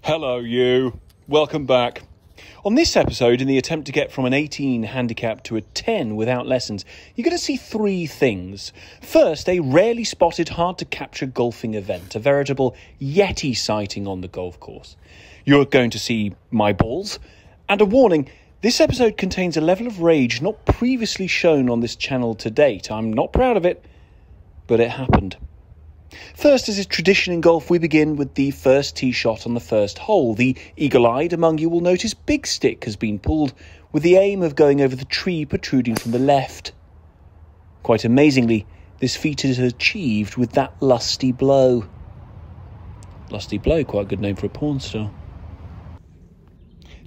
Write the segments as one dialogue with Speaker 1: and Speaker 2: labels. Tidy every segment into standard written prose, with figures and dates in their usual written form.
Speaker 1: Hello you, welcome back. On this episode, in the attempt to get from an 18 handicap to a 10 without lessons, you're going to see three things. First, a rarely spotted, hard to capture golfing event, a veritable Yeti sighting on the golf course. You're going to see my balls, and a warning, this episode contains a level of rage not previously shown on this channel to date. I'm not proud of it, but it happened. First, as is tradition in golf, we begin with the first tee shot on the first hole. The eagle-eyed among you will notice Big Stick has been pulled with the aim of going over the tree protruding from the left. Quite amazingly, this feat is achieved with that lusty blow. Lusty blow, quite a good name for a porn star.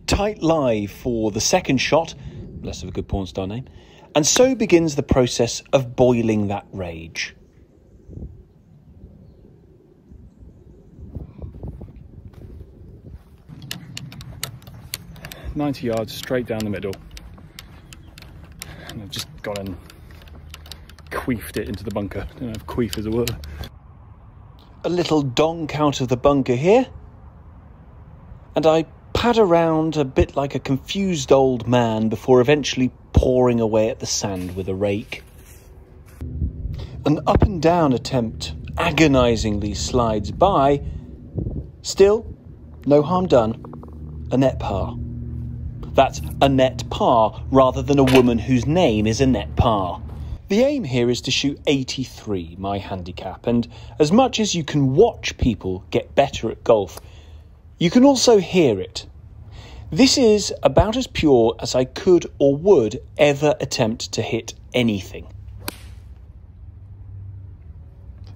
Speaker 1: Tight lie for the second shot, less of a good porn star name, and so begins the process of boiling that rage. "90 yards straight down the middle, and I've just gone and queefed it into the bunker. I don't know if queef is a word. A little donk out of the bunker here, and I pad around a bit like a confused old man before eventually pawing away at the sand with a rake. An up and down attempt agonisingly slides by. Still, no harm done. A net par. That's a net par rather than a woman whose name is a net par. The aim here is to shoot 83, my handicap, and as much as you can watch people get better at golf, you can also hear it. This is about as pure as I could or would ever attempt to hit anything.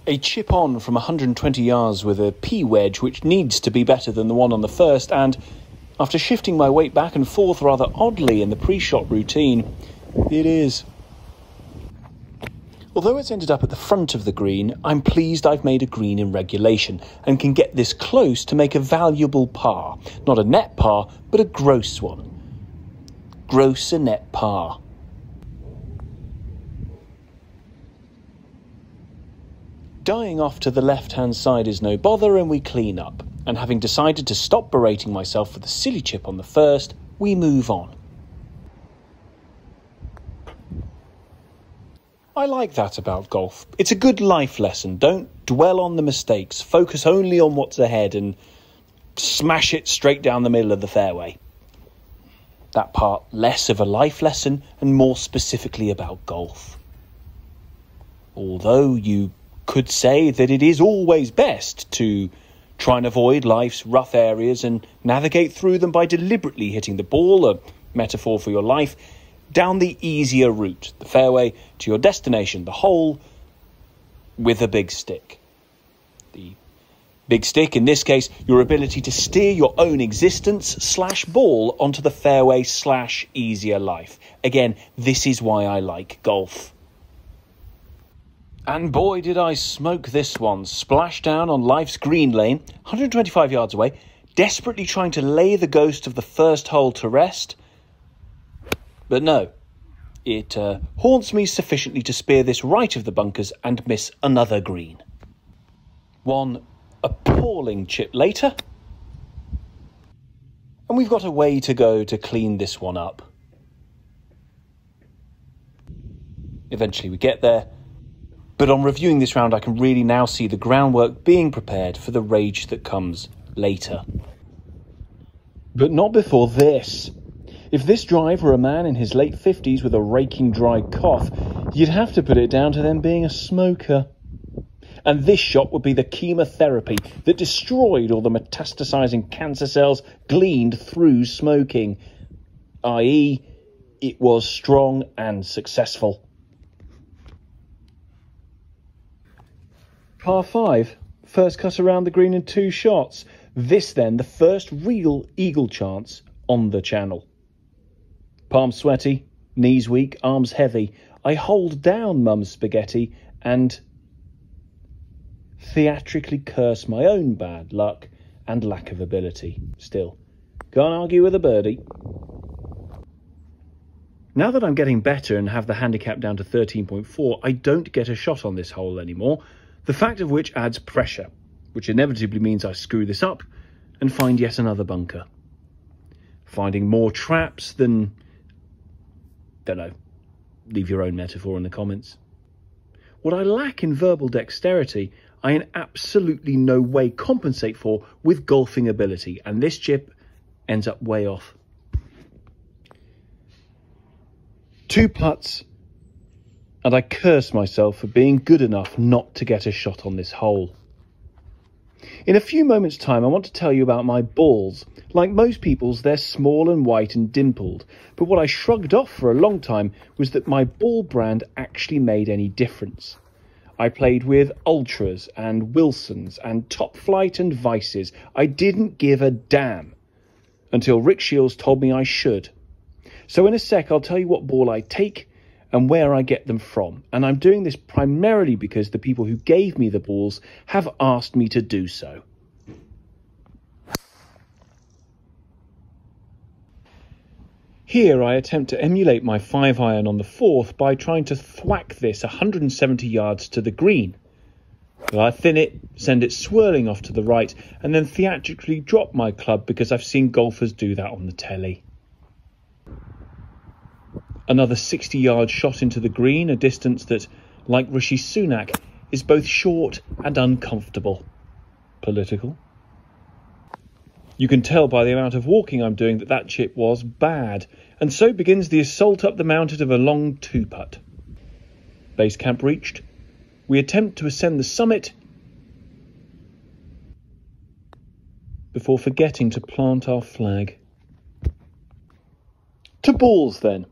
Speaker 1: A chip on from 120 yards with a P wedge which needs to be better than the one on the first, and after shifting my weight back and forth rather oddly in the pre-shot routine, it is. Although it's ended up at the front of the green, I'm pleased I've made a green in regulation and can get this close to make a valuable par. Not a net par, but a gross one. Gross a net par. Dying off to the left-hand side is no bother, and we clean up. And having decided to stop berating myself for the silly chip on the first, we move on. I like that about golf. It's a good life lesson. Don't dwell on the mistakes. Focus only on what's ahead and smash it straight down the middle of the fairway. That part less of a life lesson and more specifically about golf. Although you could say that it is always best to try and avoid life's rough areas and navigate through them by deliberately hitting the ball, a metaphor for your life, down the easier route, the fairway to your destination, the hole, with a big stick. The big stick, in this case, your ability to steer your own existence / ball onto the fairway / easier life. Again, this is why I like golf. And boy, did I smoke this one. Splash down on life's green lane, 125 yards away, desperately trying to lay the ghost of the first hole to rest. But no, it haunts me sufficiently to spear this right of the bunkers and miss another green. One appalling chip later, and we've got a way to go to clean this one up. Eventually we get there. But on reviewing this round, I can really now see the groundwork being prepared for the rage that comes later. But not before this. If this drive were a man in his late 50s with a raking dry cough, you'd have to put it down to them being a smoker. And this shot would be the chemotherapy that destroyed all the metastasizing cancer cells gleaned through smoking. I.e., it was strong and successful. Par 5, first cut around the green in 2 shots. This then, the first real eagle chance on the channel. Palms sweaty, knees weak, arms heavy. I hold down Mum's spaghetti and theatrically curse my own bad luck and lack of ability. Still, can't argue with a birdie. Now that I'm getting better and have the handicap down to 13.4, I don't get a shot on this hole anymore. The fact of which adds pressure, which inevitably means I screw this up and find yet another bunker. Finding more traps than... don't know. Leave your own metaphor in the comments. What I lack in verbal dexterity, I in absolutely no way compensate for with golfing ability, and this chip ends up way off. 2 putts, and I curse myself for being good enough not to get a shot on this hole. In a few moments' time, I want to tell you about my balls. Like most people's, they're small and white and dimpled, but what I shrugged off for a long time was that my ball brand actually made any difference. I played with Ultras and Wilsons and Top Flight and Vices. I didn't give a damn until Rick Shields told me I should. So in a sec, I'll tell you what ball I take and where I get them from. And I'm doing this primarily because the people who gave me the balls have asked me to do so. Here I attempt to emulate my 5-iron on the 4th by trying to thwack this 170 yards to the green. I thin it, send it swirling off to the right, and then theatrically drop my club because I've seen golfers do that on the telly. Another 60-yard shot into the green, a distance that, like Rishi Sunak, is both short and uncomfortable. Political. You can tell by the amount of walking I'm doing that that chip was bad, and so begins the assault up the mountain of a long 2-putt. Base camp reached. We attempt to ascend the summit before forgetting to plant our flag. To balls then.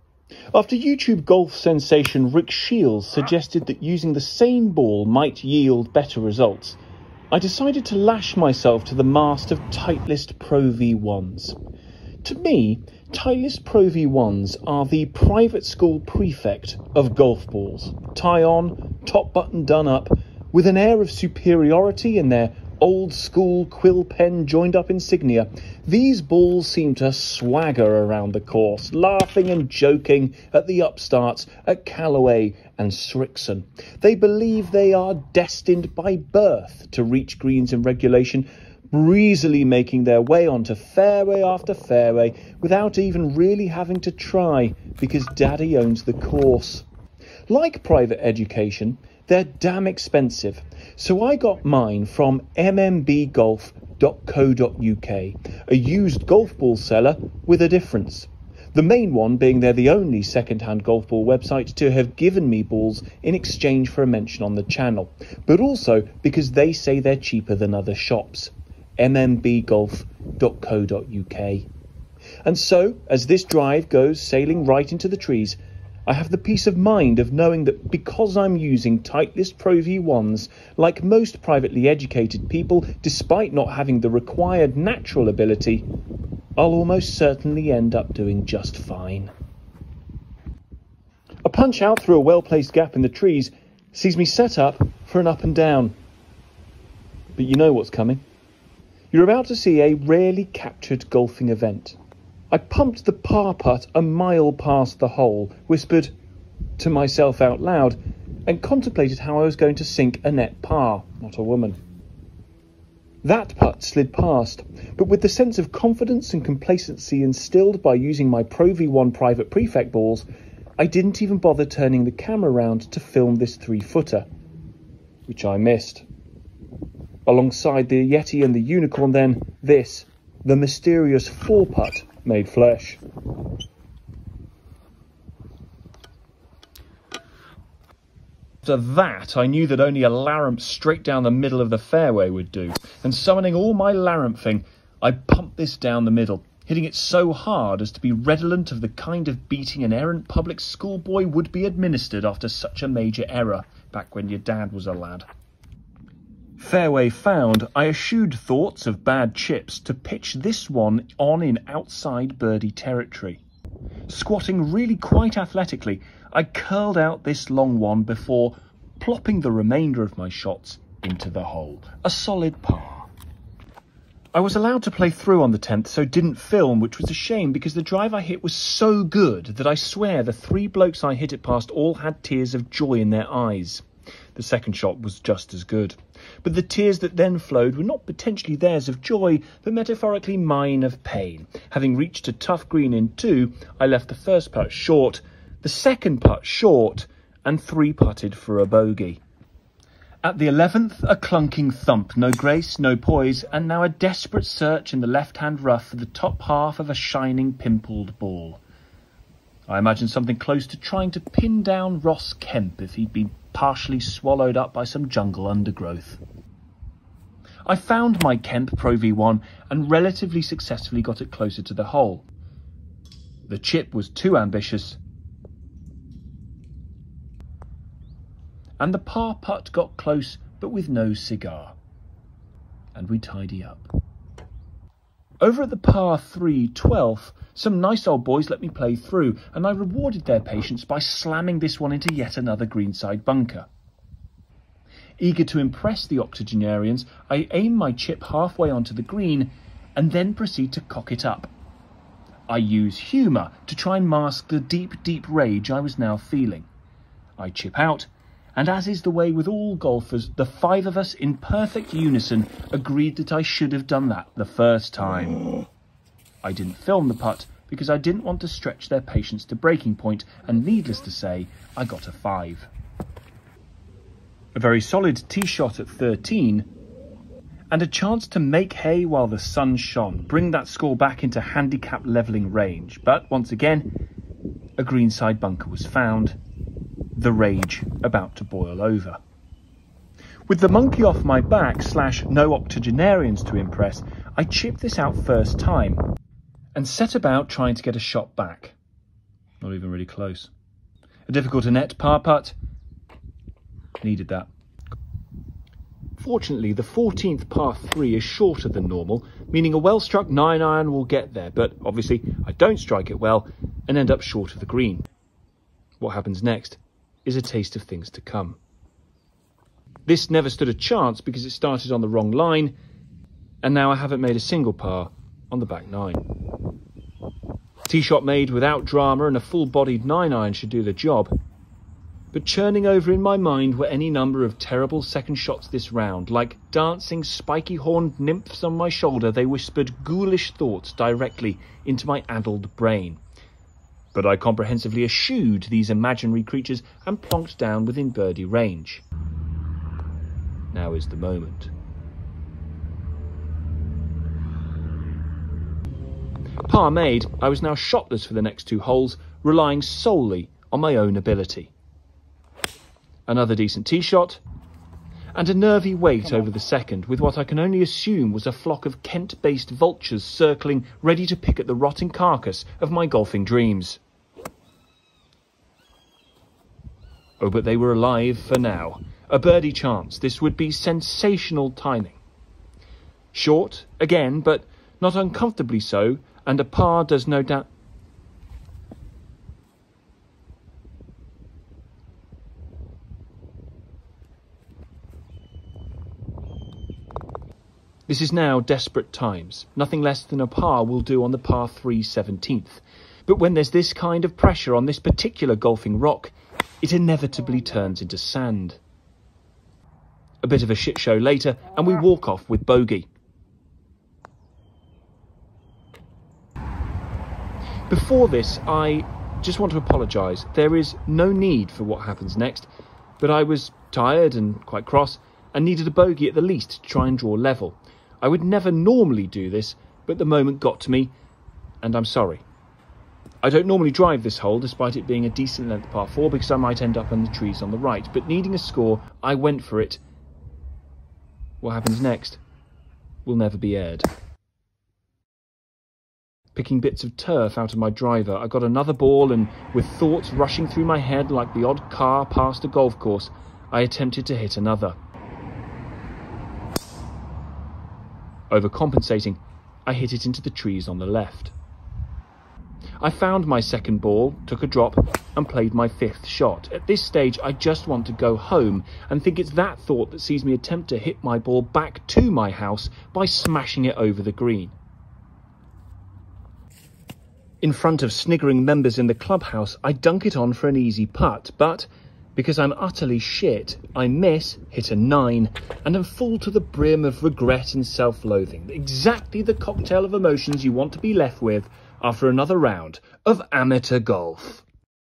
Speaker 1: After YouTube golf sensation Rick Shields suggested that using the same ball might yield better results, I decided to lash myself to the mast of Titleist Pro V1s. To me, Titleist Pro V1s are the private school prefect of golf balls. Tie on, top button done up, with an air of superiority in their old school quill pen joined up insignia, these balls seem to swagger around the course, laughing and joking at the upstarts at Callaway and Srixon. They believe they are destined by birth to reach greens in regulation, breezily making their way onto fairway after fairway without even really having to try because daddy owns the course. Like private education, they're damn expensive, so I got mine from mmbgolf.co.uk, a used golf ball seller with a difference. The main one being they're the only second-hand golf ball website to have given me balls in exchange for a mention on the channel, but also because they say they're cheaper than other shops. mmbgolf.co.uk. And so, as this drive goes sailing right into the trees, I have the peace of mind of knowing that because I'm using Titleist Pro V1s, like most privately educated people, despite not having the required natural ability, I'll almost certainly end up doing just fine. A punch out through a well-placed gap in the trees sees me set up for an up and down. But you know what's coming. You're about to see a rarely captured golfing event. I pumped the par putt a mile past the hole, whispered to myself out loud, and contemplated how I was going to sink a net par, not a woman. That putt slid past, but with the sense of confidence and complacency instilled by using my Pro V1 private prefect balls, I didn't even bother turning the camera round to film this 3-footer, which I missed. Alongside the Yeti and the Unicorn then, this, the mysterious 4-putt, made flesh. After that, I knew that only a Laramp straight down the middle of the fairway would do, and summoning all my Laramping, I pumped this down the middle, hitting it so hard as to be redolent of the kind of beating an errant public schoolboy would be administered after such a major error, back when your dad was a lad. Fairway found, I eschewed thoughts of bad chips to pitch this one on in outside birdie territory. Squatting really quite athletically, I curled out this long one before plopping the remainder of my shots into the hole. A solid par. I was allowed to play through on the 10th, so didn't film, which was a shame because the drive I hit was so good that I swear the 3 blokes I hit it past all had tears of joy in their eyes. The second shot was just as good. But the tears that then flowed were not potentially theirs of joy, but metaphorically mine of pain. Having reached a tough green in 2, I left the first putt short, the second putt short, and 3-putted for a bogey. At the 11th, a clunking thump, no grace, no poise, and now a desperate search in the left-hand rough for the top half of a shining pimpled ball. I imagine something close to trying to pin down Ross Kemp if he'd been partially swallowed up by some jungle undergrowth. I found my Kemp Pro V1 and relatively successfully got it closer to the hole. The chip was too ambitious, and the par putt got close but with no cigar, and we tidy up. Over at the par 3 12th, some nice old boys let me play through, and I rewarded their patience by slamming this one into yet another greenside bunker. Eager to impress the octogenarians, I aim my chip halfway onto the green and then proceed to cock it up. I use humour to try and mask the deep rage I was now feeling. I chip out, and as is the way with all golfers, the 5 of us in perfect unison agreed that I should have done that the first time. I didn't film the putt because I didn't want to stretch their patience to breaking point, and needless to say, I got a 5. A very solid tee shot at 13, and a chance to make hay while the sun shone, bring that score back into handicap levelling range. But once again, a greenside bunker was found, the rage about to boil over. With the monkey off my back / no octogenarians to impress, I chipped this out first time and set about trying to get a shot back. Not even really close. A difficult to net par putt. Needed that. Fortunately, the 14th par 3 is shorter than normal, meaning a well-struck 9-iron will get there, but obviously I don't strike it well and end up short of the green. What happens next is a taste of things to come. This never stood a chance because it started on the wrong line, and now I haven't made a single par on the back 9. Tee shot made without drama, and a full-bodied 9-iron should do the job. But churning over in my mind were any number of terrible second shots this round. Like dancing, spiky-horned nymphs on my shoulder, they whispered ghoulish thoughts directly into my addled brain. But I comprehensively eschewed these imaginary creatures and plonked down within birdie range. Now is the moment. Par made, I was now shotless for the next 2 holes, relying solely on my own ability. Another decent tee shot, and a nervy wait over the second, with what I can only assume was a flock of Kent-based vultures circling, ready to pick at the rotting carcass of my golfing dreams. Oh, but they were alive for now. A birdie chance. This would be sensational timing. Short, again, but not uncomfortably so, and a par does no doubt... This is now desperate times. Nothing less than a par will do on the par 3 17th. But when there's this kind of pressure on this particular golfing rock, it inevitably turns into sand. A bit of a shit show later, and we walk off with bogey. Before this, I just want to apologise. There is no need for what happens next, but I was tired and quite cross and needed a bogey at the least to try and draw level. I would never normally do this, but the moment got to me, and I'm sorry. I don't normally drive this hole, despite it being a decent length par 4, because I might end up in the trees on the right, but needing a score, I went for it. What happens next will never be aired. Picking bits of turf out of my driver, I got another ball, and with thoughts rushing through my head like the odd car past a golf course, I attempted to hit another. Overcompensating, I hit it into the trees on the left. I found my second ball, took a drop, and played my 5th shot. At this stage, I just want to go home, and think it's that thought that sees me attempt to hit my ball back to my house by smashing it over the green. In front of sniggering members in the clubhouse, I dunk it on for an easy putt, but Because I'm utterly shit, I miss, hit a 9, and am full to the brim of regret and self-loathing. Exactly the cocktail of emotions you want to be left with after another round of amateur golf.